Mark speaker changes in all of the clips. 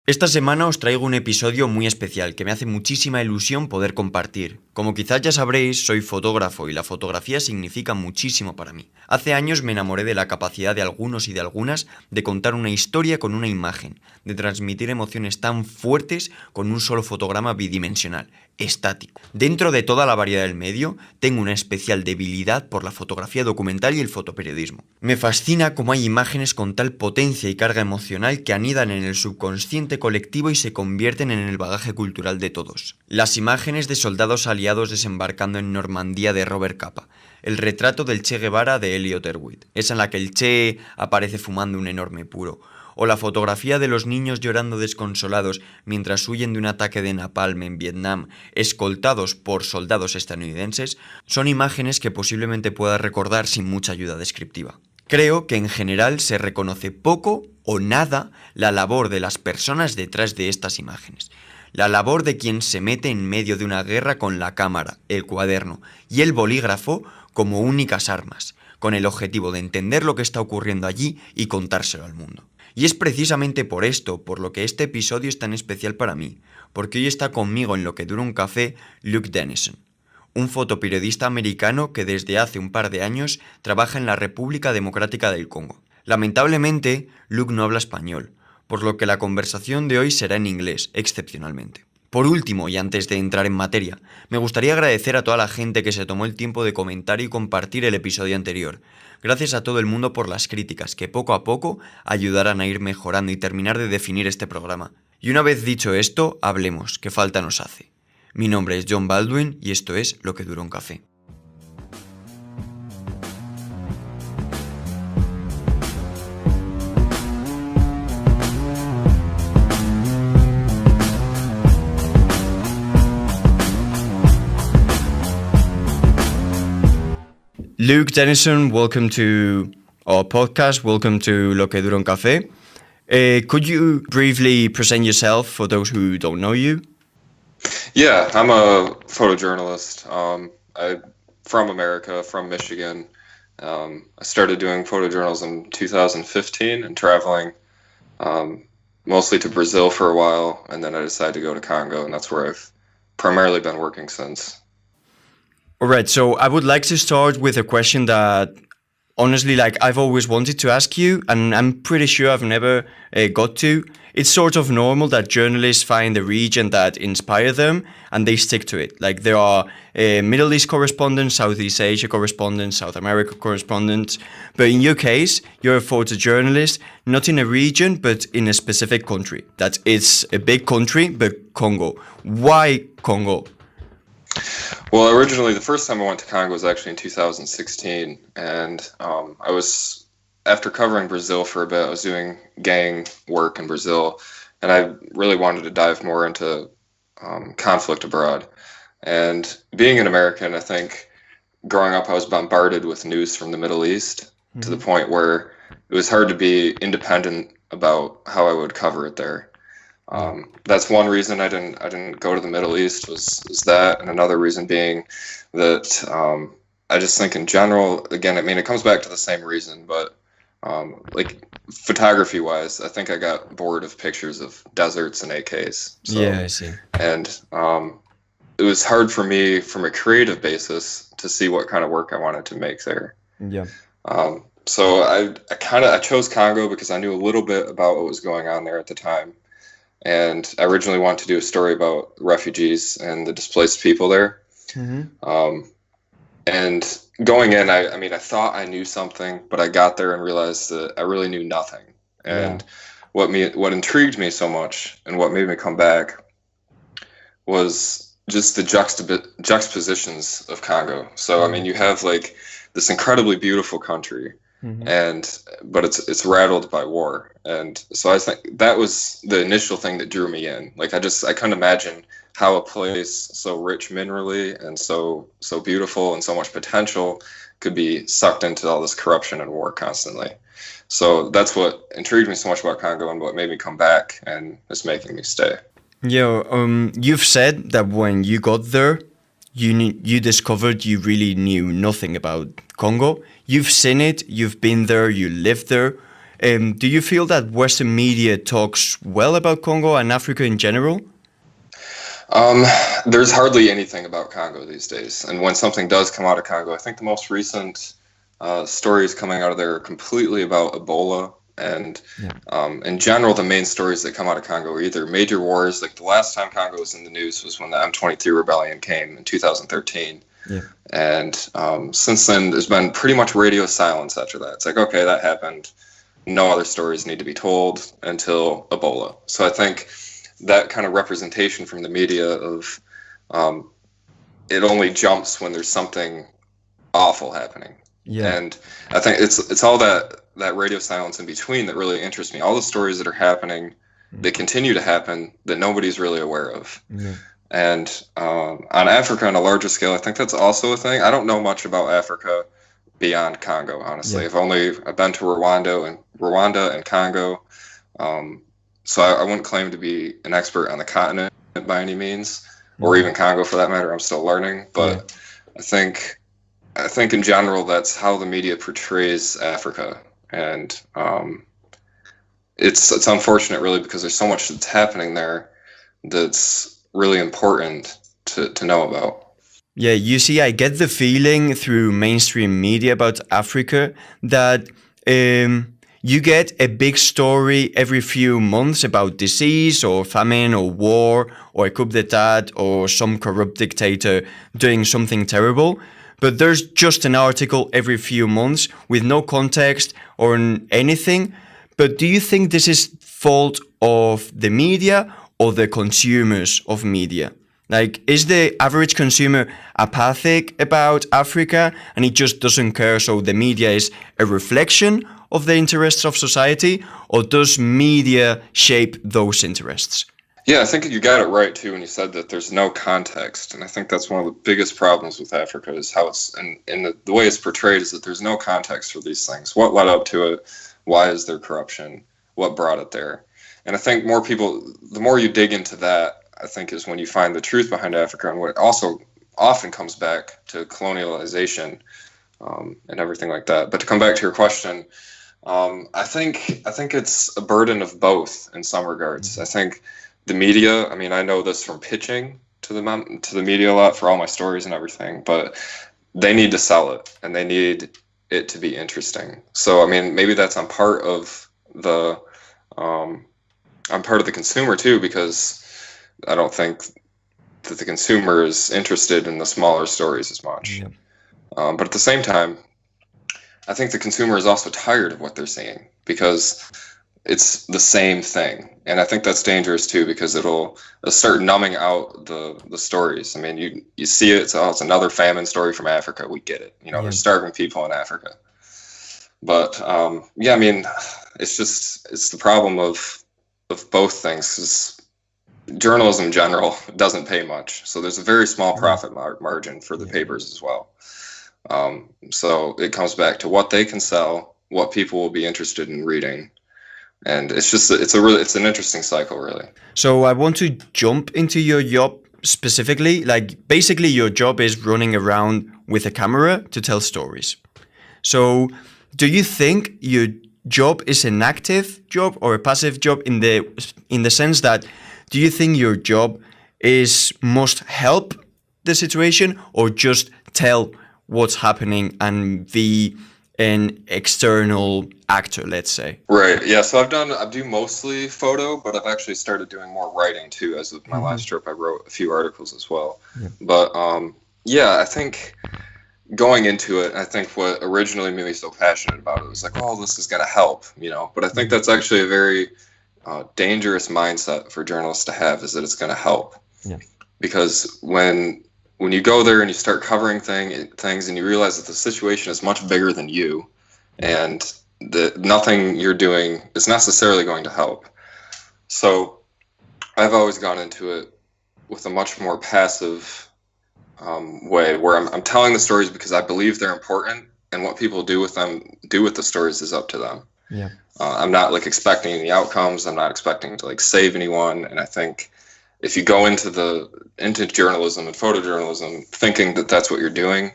Speaker 1: Esta semana os traigo un episodio muy especial que me hace muchísima ilusión poder compartir. Como quizás ya sabréis, soy fotógrafo y la fotografía significa muchísimo para mí. Hace años me enamoré de la capacidad de algunos y de algunas de contar una historia con una imagen, de transmitir emociones tan fuertes con un solo fotograma bidimensional, estático. Dentro de toda la variedad del medio, tengo una especial debilidad por la fotografía documental y el fotoperiodismo. Me fascina cómo hay imágenes con tal potencia y carga emocional que anidan en el subconsciente colectivo y se convierten en el bagaje cultural de todos. Las imágenes de soldados aliados desembarcando en Normandía de Robert Capa, el retrato del Che Guevara de Elliot Erwitt, esa en la que el Che aparece fumando un enorme puro, o la fotografía de los niños llorando desconsolados mientras huyen de un ataque de napalm en Vietnam, escoltados por soldados estadounidenses, son imágenes que posiblemente pueda recordar sin mucha ayuda descriptiva. Creo que en general se reconoce poco o nada la labor de las personas detrás de estas imágenes. La labor de quien se mete en medio de una guerra con la cámara, el cuaderno y el bolígrafo como únicas armas, con el objetivo de entender lo que está ocurriendo allí y contárselo al mundo. Y es precisamente por esto, por lo que este episodio es tan especial para mí, porque hoy está conmigo en lo que dura un café Luke Dennison, un fotoperiodista americano que desde hace un par de años trabaja en la República Democrática del Congo. Lamentablemente, Luke no habla español, por lo que la conversación de hoy será en inglés, excepcionalmente. Por último, y antes de entrar en materia, me gustaría agradecer a toda la gente que se tomó el tiempo de comentar y compartir el episodio anterior. Gracias a todo el mundo por las críticas, que poco a poco ayudarán a ir mejorando y terminar de definir este programa. Y una vez dicho esto, hablemos, que falta nos hace. Mi nombre es Jon Baldwin y esto es Lo que dura un café. Luke Dennison, welcome to our podcast. Welcome to Lo que dura un café. Could you briefly present yourself for those who don't know you?
Speaker 2: Yeah, I'm a photojournalist. I'm from America, from Michigan. I started doing photojournalism in 2015 and traveling mostly to Brazil for a while, and then I decided to go to Congo, and that's where I've primarily been working since.
Speaker 1: All right, so I would like to start with a question that honestly, I've always wanted to ask you, and I'm pretty sure I've never got to. It's sort of normal that journalists find a region that inspires them and they stick to it. Like there are Middle East correspondents, Southeast Asia correspondents, South America correspondents. But in your case, you're a photojournalist, not in a region, but in a specific country. That it's a big country, but Congo. Why Congo?
Speaker 2: Well, originally, the first time I went to Congo was actually in 2016, and I was, after covering Brazil for a bit, I was doing gang work in Brazil, and I really wanted to dive more into conflict abroad. And being an American, I think, growing up, I was bombarded with news from the Middle East to the point where it was hard to be independent about how I would cover it there. That's one reason I didn't go to the Middle East was that, and another reason being that I just think in general, again, I mean, it comes back to the same reason, but like photography wise, I think I got bored of pictures of deserts and AKs. So,
Speaker 1: Yeah, I see.
Speaker 2: And it was hard for me from a creative basis to see what kind of work I wanted to make there.
Speaker 1: Yeah.
Speaker 2: So I chose Congo because I knew a little bit about what was going on there at the time. And I originally wanted to do a story about refugees and the displaced people there. And going in, I thought I knew something, but I got there and realized that I really knew nothing. And what intrigued me so much and what made me come back was just the juxtapositions of Congo. So, I mean, you have like this incredibly beautiful country, but it's rattled by war. And so I think that was the initial thing that drew me in. Like I couldn't imagine how a place so rich minerally and so beautiful and so much potential could be sucked into all this corruption and war constantly. So that's what intrigued me so much about Congo and what made me come back and is making me stay.
Speaker 1: Yeah, you've said that when you got there, you discovered you really knew nothing about Congo. You've seen it, you've been there, you lived there. Do you feel that Western media talks well about Congo and Africa in general?
Speaker 2: There's hardly anything about Congo these days. And when something does come out of Congo, I think the most recent stories coming out of there are completely about Ebola. And in general, the main stories that come out of Congo are either major wars, like the last time Congo was in the news was when the M23 rebellion came in 2013.
Speaker 1: Yeah.
Speaker 2: And since then, there's been pretty much radio silence after that. It's like, okay, that happened. No other stories need to be told until Ebola. So I think that kind of representation from the media of it only jumps when there's something awful happening.
Speaker 1: Yeah.
Speaker 2: And I think it's all that radio silence in between that really interests me. All the stories that are happening, that continue to happen, that nobody's really aware of.
Speaker 1: Yeah.
Speaker 2: And on Africa on a larger scale, I think that's also a thing. I don't know much about Africa beyond Congo, honestly.
Speaker 1: Yeah.
Speaker 2: I've been to Rwanda and Congo. So I wouldn't claim to be an expert on the continent by any means, or even Congo for that matter. I'm still learning, but I think in general that's how the media portrays Africa, and it's unfortunate really because there's so much that's happening there that's really important to know about.
Speaker 1: Yeah, you see, I get the feeling through mainstream media about Africa that you get a big story every few months about disease or famine or war or a coup d'etat or some corrupt dictator doing something terrible. But there's just an article every few months with no context or anything. But do you think this is fault of the media or the consumers of media? Like, is the average consumer apathic about Africa and he just doesn't care, so the media is a reflection of the interests of society, or does media shape those interests?
Speaker 2: Yeah, I think you got it right too when you said that there's no context, and I think that's one of the biggest problems with Africa is how it's and the way it's portrayed is that there's no context for these things. What led up to it? Why is there corruption? What brought it there? And I think the more you dig into that, I think is when you find the truth behind Africa, and what also often comes back to colonialization and everything like that. But to come back to your question, I think it's a burden of both in some regards. I think the media, I mean, I know this from pitching to the media a lot for all my stories and everything, but they need to sell it and they need it to be interesting. So, I mean, maybe that's on part of the consumer too, because I don't think that the consumer is interested in the smaller stories as much.
Speaker 1: Yeah.
Speaker 2: But at the same time, I think the consumer is also tired of what they're seeing because it's the same thing. And I think that's dangerous too, because it'll start numbing out the stories. I mean, you see it, it's another famine story from Africa. We get it. You know, there's starving people in Africa. But yeah, I mean, it's the problem of both things, because journalism in general doesn't pay much. So there's a very small profit margin for the papers as well. So it comes back to what they can sell, what people will be interested in reading. And it's an interesting cycle, really.
Speaker 1: So I want to jump into your job specifically. Like, basically your job is running around with a camera to tell stories. So do you think your job is an active job or a passive job in the sense that, do you think your job must help the situation or just tell what's happening and be an external actor, let's say?
Speaker 2: Right. Yeah. So I do mostly photo, but I've actually started doing more writing too. As of my last trip, I wrote a few articles as well. Yeah. But yeah, I think going into it, I think what originally made me so passionate about it was like, oh, this is going to help, you know. But I think that's actually a very dangerous mindset for journalists to have, is that it's going to help. Yeah. Because when you go there and you start covering things and you realize that the situation is much bigger than you, and that nothing you're doing is necessarily going to help. So I've always gone into it with a much more passive way, where I'm telling the stories because I believe they're important, and what people do with the stories is up to them. Yeah. I'm not like expecting any outcomes. I'm not expecting to like save anyone. And I think if you go into journalism and photojournalism thinking that that's what you're doing,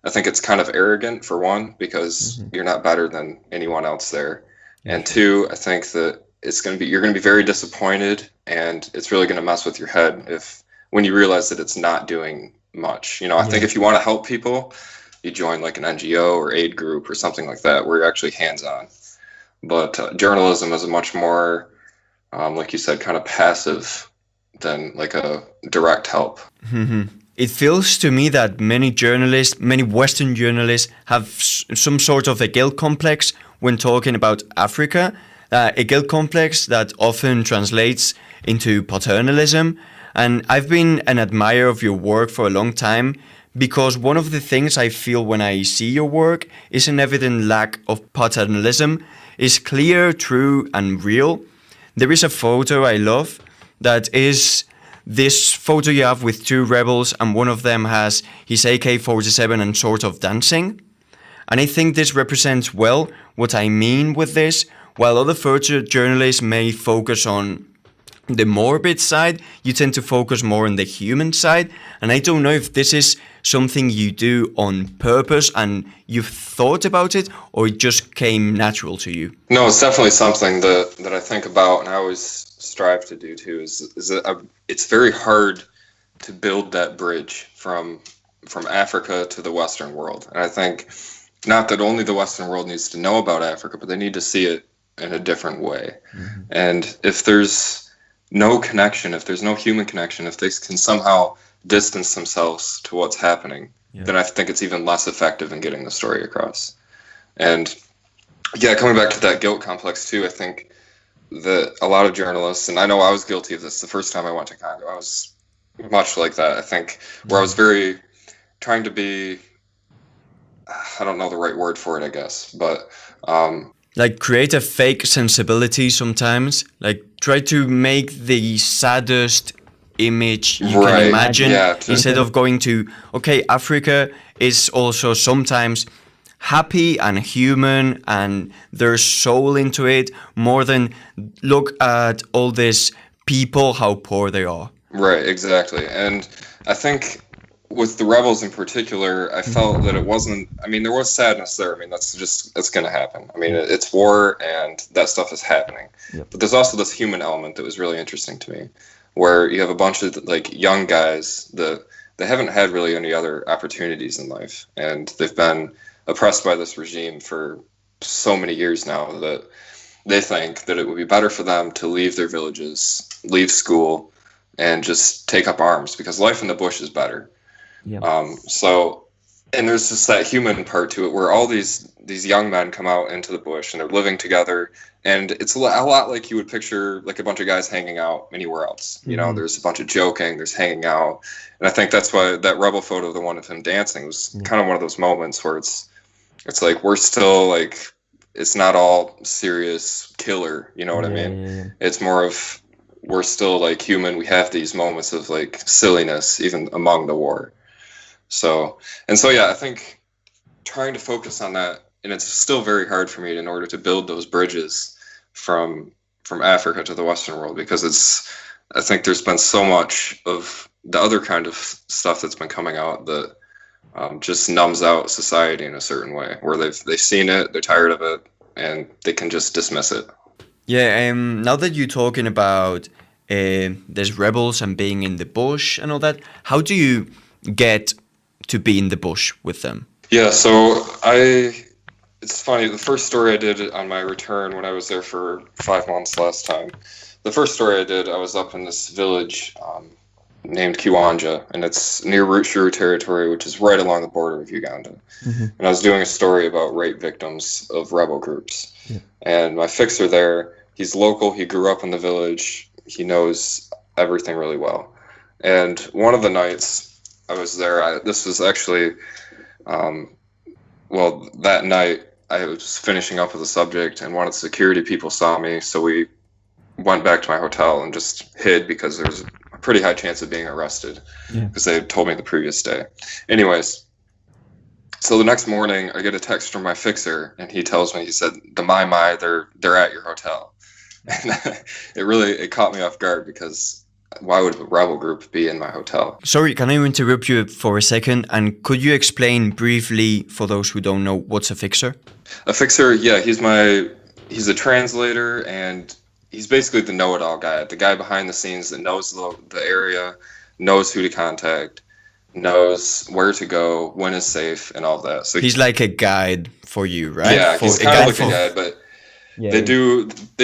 Speaker 2: I think it's kind of arrogant, for one, because you're not better than anyone else there. And two, I think that you're going to be very disappointed, and it's really going to mess with your head when you realize that it's not doing much. I think if you want to help people, you join like an NGO or aid group or something like that, where you're actually hands-on. But journalism is a much more, like you said, kind of passive than like a direct help.
Speaker 1: Mm-hmm. It feels to me that many Western journalists have some sort of a guilt complex when talking about Africa, a guilt complex that often translates into paternalism. And I've been an admirer of your work for a long time, because one of the things I feel when I see your work is an evident lack of paternalism. It's clear, true, and real. There is a photo I love that is this photo you have with two rebels, and one of them has his AK-47 and sort of dancing. And I think this represents well what I mean with this. While other photojournalists may focus on the morbid side, you tend to focus more on the human side. And I don't know if this is something you do on purpose and you've thought about it, or it just came natural to you.
Speaker 2: No, it's definitely something that I think about, and I always strive to do too, is that it's very hard to build that bridge from Africa to the Western world. And I think not that only the Western world needs to know about Africa, but they need to see it in a different way. Mm-hmm. And if there's no connection, if there's no human connection, if they can somehow distance themselves to what's happening, then I think it's even less effective in getting the story across. And yeah, coming back to that guilt complex too, I think that a lot of journalists, and I know I was guilty of this the first time I went to Congo, I was much like that, I think, where I was very trying to be, I don't know the right word for it, I guess, but
Speaker 1: like create a fake sensibility sometimes, like try to make the saddest image you can imagine, instead of going to, okay, Africa is also sometimes happy and human and there's soul into it, more than look at all these people, how poor they are.
Speaker 2: Right, exactly. And I think with the rebels in particular, I felt that it wasn't, I mean, there was sadness there. I mean, that's going to happen. I mean, it's war and that stuff is happening. Yep. But there's also this human element that was really interesting to me, where you have a bunch of like young guys that they haven't had really any other opportunities in life. And they've been oppressed by this regime for so many years now that they think that it would be better for them to leave their villages, leave school, and just take up arms because life in the bush is better. Yep. And there's just that human part to it where all these young men come out into the bush and they're living together, and it's a lot like you would picture like a bunch of guys hanging out anywhere else. Mm-hmm. You know, there's a bunch of joking, there's hanging out, and I think that's why that rebel photo, the one of him dancing, was kind of one of those moments where it's like we're still like, it's not all serious killer, you know what I mean? Yeah. It's more of we're still like human. We have these moments of like silliness even among the war. So yeah, I think trying to focus on that, and it's still very hard for me in order to build those bridges from Africa to the Western world, because I think there's been so much of the other kind of stuff that's been coming out that just numbs out society in a certain way, where they've seen it, they're tired of it, and they can just dismiss it.
Speaker 1: Yeah, now that you're talking about there's rebels and being in the bush and all that, how do you get to be in the bush with them?
Speaker 2: Yeah, so it's funny, the first story I did on my return when I was there for 5 months last time, the first story I did, I was up in this village named Kiwanja, and it's near Rutshuru territory, which is right along the border of Uganda. Mm-hmm. And I was doing a story about rape victims of rebel groups. Yeah. And my fixer there, he's local, he grew up in the village, he knows everything really well. And one of the nights I was there, this was actually, that night I was finishing up with the subject, and one of the security people saw me, so we went back to my hotel and just hid because there was a pretty high chance of being arrested, because they had told me the previous day. Anyways, so the next morning I get a text from my fixer, and he tells me, he said, "The my, they're at your hotel." And it caught me off guard, because why would a rebel group be in my hotel?
Speaker 1: Sorry, can I interrupt you for a second? And could you explain briefly, for those who don't know, what's a fixer?
Speaker 2: A fixer, yeah, he's my he's a translator, and he's basically the know-it-all guy, the guy behind the scenes that knows the area, knows who to contact, knows where to go, when is safe, and all that. So
Speaker 1: he's like a guide for you, right?
Speaker 2: yeah,
Speaker 1: For
Speaker 2: he's
Speaker 1: a
Speaker 2: kind
Speaker 1: guide
Speaker 2: of like a guide, but
Speaker 3: Yeah.
Speaker 2: they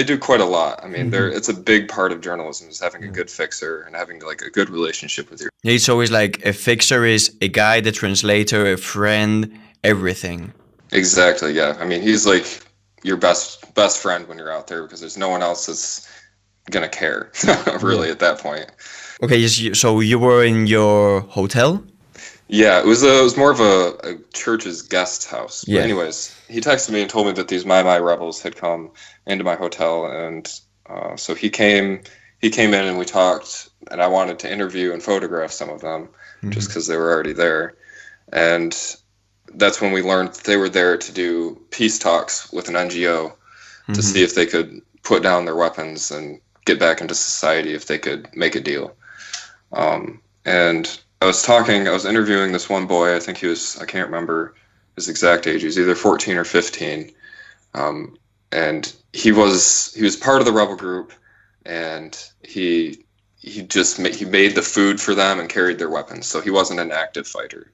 Speaker 2: do quite a lot. I mean, it's a big part of journalism is having a good fixer and having like a good relationship with your.
Speaker 1: Yeah, it's always like a fixer is a guide, a translator, a friend, everything.
Speaker 2: Exactly. Yeah. I mean, he's like your best friend when you're out there because there's no one else that's gonna care really at that point.
Speaker 1: Okay, so you were in your hotel?
Speaker 2: Yeah, it was more of a church's guest house.
Speaker 1: Yeah.
Speaker 2: But anyways, he texted me and told me that these Mai rebels had come into my hotel, and so he came in and we talked, and I wanted to interview and photograph some of them just because they were already there, and that's when we learned that they were there to do peace talks with an NGO to see if they could put down their weapons and get back into society if they could make a deal. And I was interviewing this one boy, I can't remember his exact age, he was either 14 or 15. And he was part of the rebel group, and he made the food for them and carried their weapons. So he wasn't an active fighter.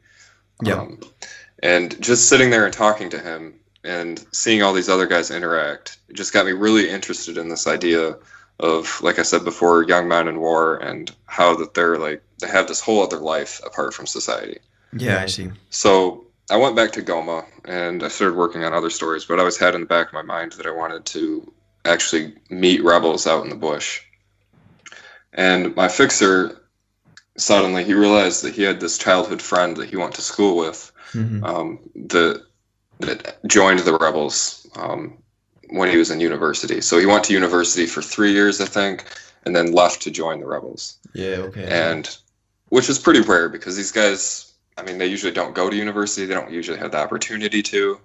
Speaker 1: Yeah.
Speaker 2: And just sitting there and talking to him and seeing all these other guys interact, it just got me really interested in this idea of, like I said before, young men in war and how that they have this whole other life apart from society.
Speaker 1: Yeah, I see.
Speaker 2: So I went back to Goma and I started working on other stories, but I always had in the back of my mind that I wanted to actually meet rebels out in the bush. And my fixer, suddenly he realized that he had this childhood friend that he went to school with, that joined the rebels when he was in university. So he went to university for 3 years, I think, and then left to join the rebels.
Speaker 1: Yeah, okay.
Speaker 2: And which is pretty rare because these guys, I mean, they usually don't go to university. They don't usually have the opportunity to.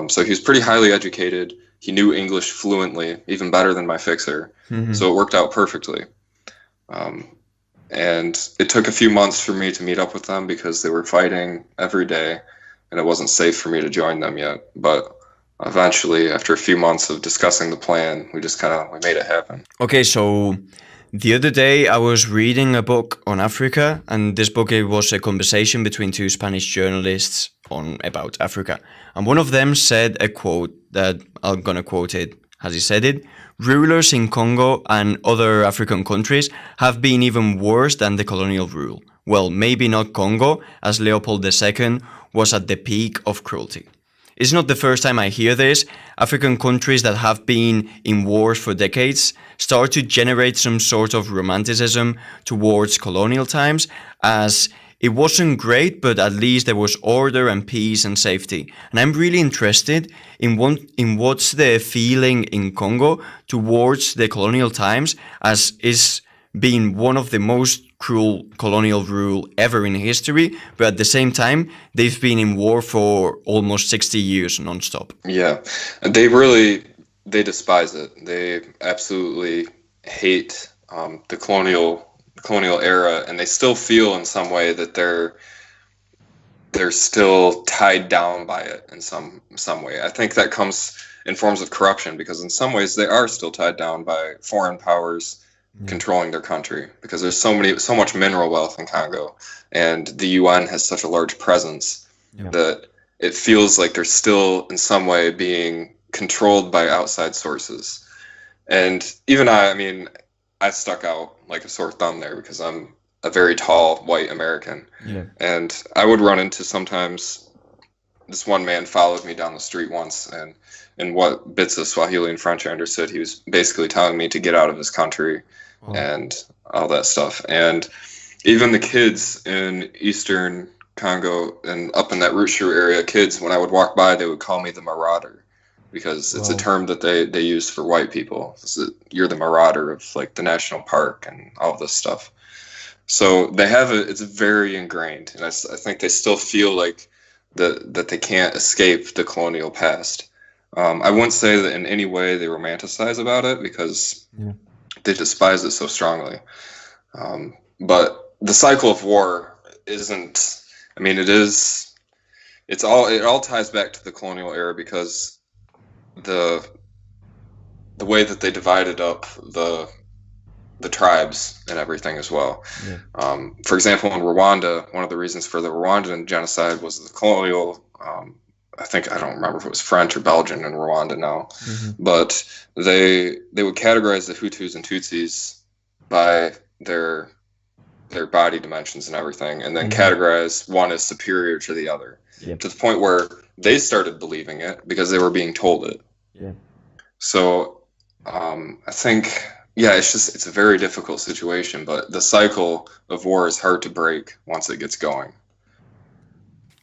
Speaker 2: So he was pretty highly educated. He knew English fluently, even better than my fixer. So it worked out perfectly. And it took a few months for me to meet up with them because they were fighting every day and it wasn't safe for me to join them yet. But eventually, after a few months of discussing the plan, we made it happen.
Speaker 1: Okay, so the other day I was reading a book on Africa, and this book, it was a conversation between two Spanish journalists about Africa. And one of them said a quote that I'm going to quote it as he said it. Rulers in Congo and other African countries have been even worse than the colonial rule. Well, maybe not Congo, as Leopold II was at the peak of cruelty. It's not the first time I hear this. African countries that have been in wars for decades start to generate some sort of romanticism towards colonial times, as it wasn't great, but at least there was order and peace and safety. And I'm really interested in what's the feeling in Congo towards the colonial times, as is being one of the most cruel colonial rule ever in history, but at the same time, they've been in war for almost 60 years non-stop.
Speaker 2: Yeah, they despise it. They absolutely hate the colonial era, and they still feel in some way that they're still tied down by it in some way. I think that comes in forms of corruption, because in some ways they are still tied down by foreign powers controlling their country, because there's so much mineral wealth in Congo, and the UN has such a large presence that it feels like they're still in some way being controlled by outside sources. And even I stuck out like a sore thumb there because I'm a very tall white American. Yeah. And I would run into sometimes, this one man followed me down the street once, and in what bits of Swahili and French I understood, he was basically telling me to get out of his country and all that stuff. And even the kids in Eastern Congo and up in that Rutshuru area, kids, when I would walk by, they would call me the marauder, because it's a term that they use for white people. You're the marauder of like the national park and all this stuff. So they have it's very ingrained, and I think they still feel like that they can't escape the colonial past. I wouldn't say that in any way they romanticize about it, because they despise it so strongly. But the cycle of war isn't. I mean, it is. It all ties back to the colonial era, because the way that they divided up the tribes and everything as well.
Speaker 1: Yeah.
Speaker 2: For example, in Rwanda, one of the reasons for the Rwandan genocide was the colonial, I don't remember if it was French or Belgian in Rwanda now, but they would categorize the Hutus and Tutsis by their body dimensions and everything, and then categorize one as superior to the other, to the point where they started believing it because they were being told it.
Speaker 1: Yeah.
Speaker 2: So I think, it's a very difficult situation, but the cycle of war is hard to break once it gets going.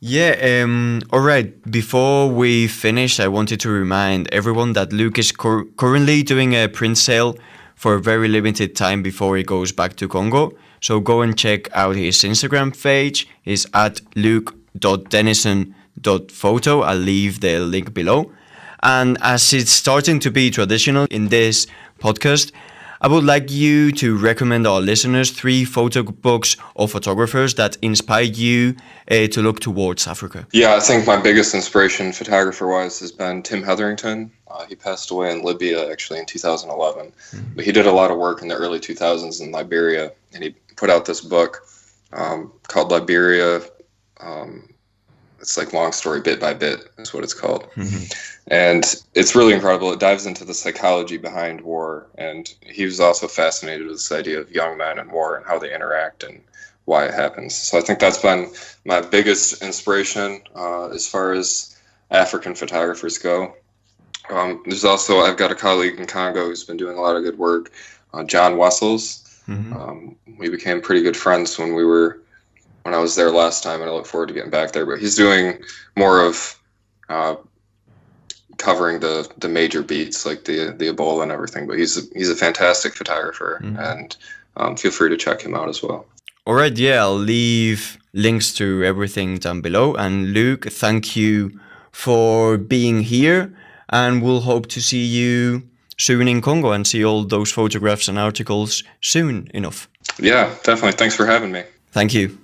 Speaker 1: Yeah, all right. Before we finish, I wanted to remind everyone that Luke is currently doing a print sale for a very limited time before he goes back to Congo. So go and check out his Instagram page. It's at luke.dennison.photo. I'll leave the link below. And as it's starting to be traditional in this podcast, I would like you to recommend our listeners 3 photo books or photographers that inspire you to look towards Africa.
Speaker 2: Yeah, I think my biggest inspiration photographer-wise has been Tim Hetherington. He passed away in Libya, actually, in 2011. But he did a lot of work in the early 2000s in Liberia, and he put out this book called Liberia. It's like long story, bit by bit, is what it's called. And it's really incredible. It dives into the psychology behind war. And he was also fascinated with this idea of young men and war and how they interact and why it happens. So I think that's been my biggest inspiration as far as African photographers go. There's also, I've got a colleague in Congo who's been doing a lot of good work, John Wessels. We became pretty good friends when I was there last time, and I look forward to getting back there. But he's doing more of covering the major beats, like the Ebola and everything. But he's a fantastic photographer, and feel free to check him out as well.
Speaker 1: All right, yeah, I'll leave links to everything down below. And Luke, thank you for being here, and we'll hope to see you soon in Congo and see all those photographs and articles soon enough.
Speaker 2: Yeah, definitely. Thanks for having me.
Speaker 1: Thank you.